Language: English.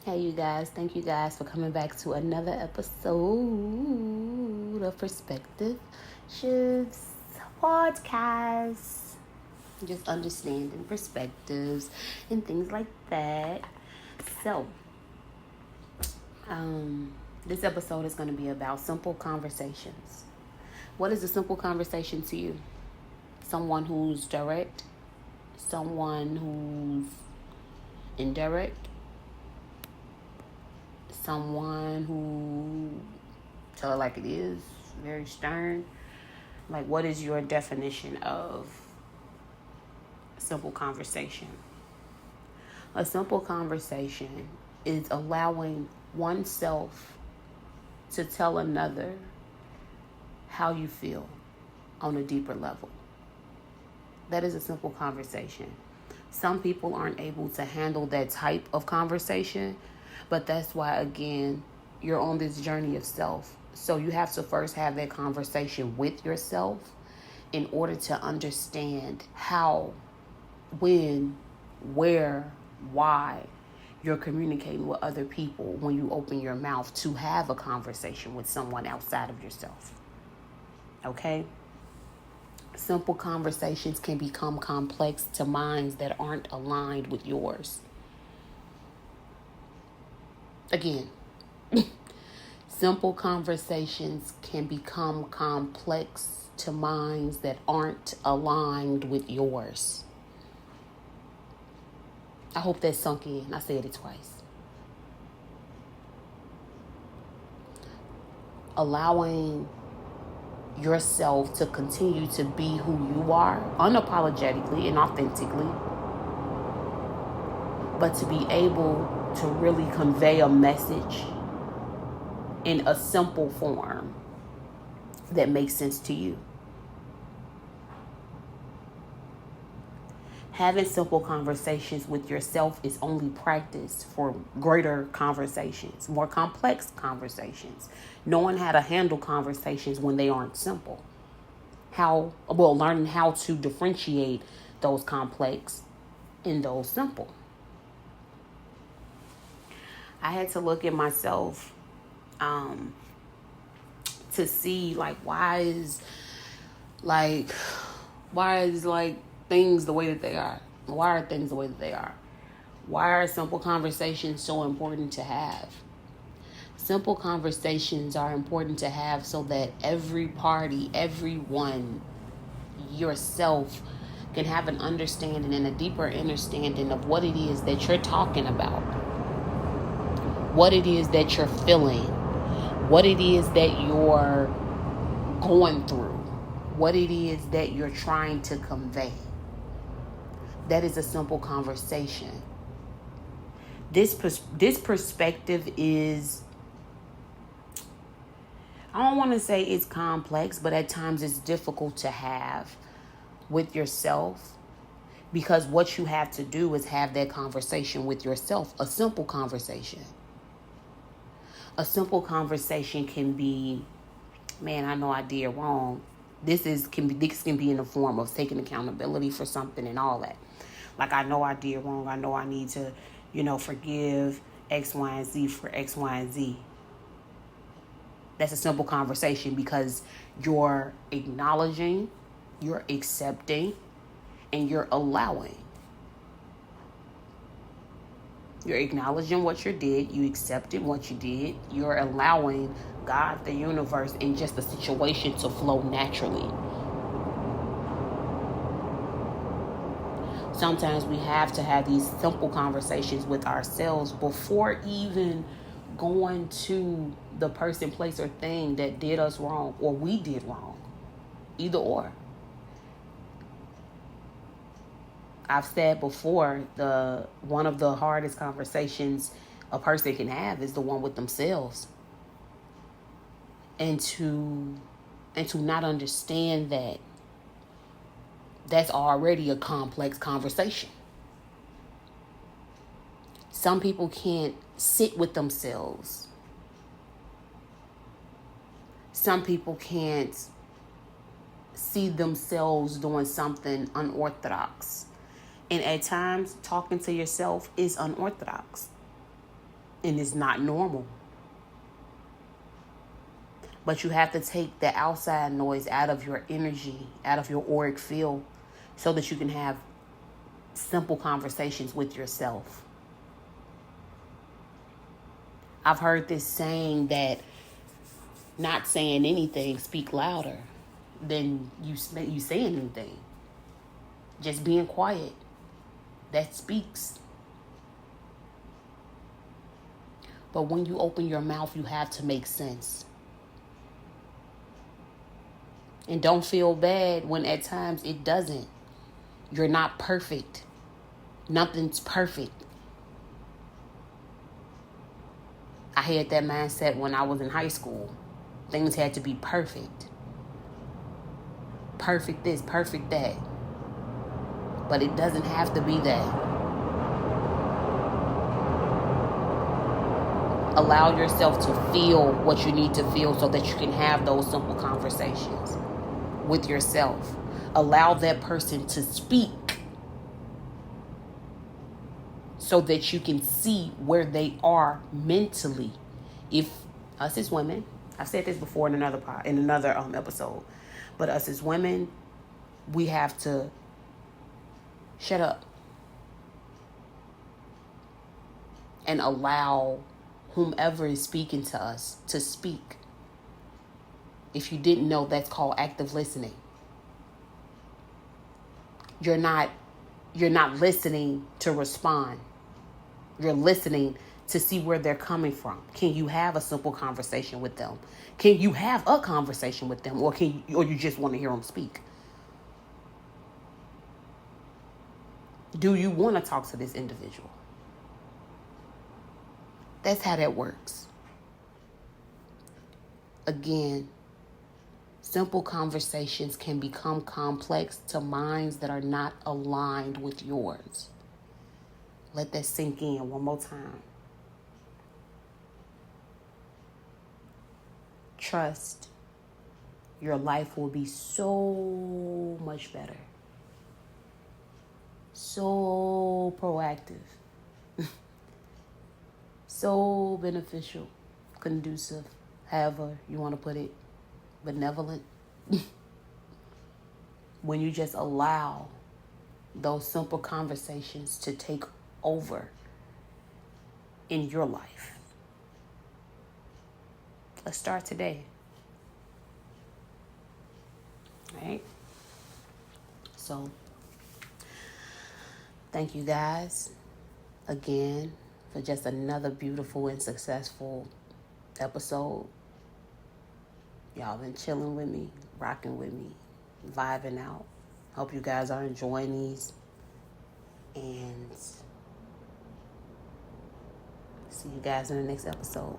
Hey, you guys. Thank you guys for coming back to another episode of Perspective Shifts Podcast. Just understanding perspectives and things like that. So, this episode is going to be about simple conversations. What is a simple conversation to you? Someone who's direct, someone who's indirect, someone who tell it like it is, very stern. Like, what is your definition of simple conversation? A simple conversation is allowing oneself to tell another how you feel on a deeper level. That is a simple conversation. Some people aren't able to handle that type of conversation, but that's why, again, you're on this journey of self. So you have to first have that conversation with yourself in order to understand how, when, where, why you're communicating with other people when you open your mouth to have a conversation with someone outside of yourself. Okay? Simple conversations can become complex to minds that aren't aligned with yours. Again, simple conversations can become complex to minds that aren't aligned with yours. I hope that sunk in. I said it twice. Allowing yourself to continue to be who you are unapologetically and authentically, but to be able to really convey a message in a simple form that makes sense to you. Having simple conversations with yourself is only practice for greater conversations, more complex conversations. Knowing how to handle conversations when they aren't simple. Learning how to differentiate those complex and those simple. I had to look at myself to see why is things the way that they are? Why are things the way that they are? Why are simple conversations so important to have? Simple conversations are important to have so that every party, everyone, yourself, can have an understanding and a deeper understanding of what it is that you're talking about, what it is that you're feeling, what it is that you're going through, what it is that you're trying to convey. That is a simple conversation. This perspective is, I don't want to say it's complex, but at times it's difficult to have with yourself, because what you have to do is have that conversation with yourself, a simple conversation. A simple conversation can be, man, I know I did wrong. This can be in the form of taking accountability for something and all that. Like, I know I did wrong. I know I need to, forgive X, Y, and Z for X, Y, and Z. That's a simple conversation because you're acknowledging, you're accepting, and you're allowing. You're acknowledging what you did. You accepted what you did. You're allowing God, the universe, and just the situation to flow naturally. Sometimes we have to have these simple conversations with ourselves before even going to the person, place, or thing that did us wrong or we did wrong. Either or. I've said before, one of the hardest conversations a person can have is the one with themselves. And to not understand that's already a complex conversation. Some people can't sit with themselves. Some people can't see themselves doing something unorthodox. And at times, talking to yourself is unorthodox. And it's not normal. But you have to take the outside noise out of your energy, out of your auric field, so that you can have simple conversations with yourself. I've heard this saying that not saying anything speak louder than you saying anything. Just being quiet, that speaks. But when you open your mouth, you have to make sense. And don't feel bad when at times it doesn't. You're not perfect. Nothing's perfect. I had that mindset when I was in high school. Things had to be perfect. Perfect this, perfect that. But it doesn't have to be that. Allow yourself to feel what you need to feel so that you can have those simple conversations with yourself. Allow that person to speak so that you can see where they are mentally. If us as women, I've said this before in another episode, but us as women, we have to shut up and allow whomever is speaking to us to speak. If you didn't know, that's called active listening. You're not listening to respond. You're listening to see where they're coming from. Can you have a simple conversation with them? Can you have a conversation with them, or you just want to hear them speak? Do you want to talk to this individual? That's how that works. Again, simple conversations can become complex to minds that are not aligned with yours. Let that sink in one more time. Trust. Your life will be so much better. So proactive. So beneficial. Conducive. However you want to put it. Benevolent. When you just allow those simple conversations to take over in your life. Let's start today. All right? So, thank you guys again for just another beautiful and successful episode. Y'all been chilling with me, rocking with me, vibing out. Hope you guys are enjoying these. And see you guys in the next episode.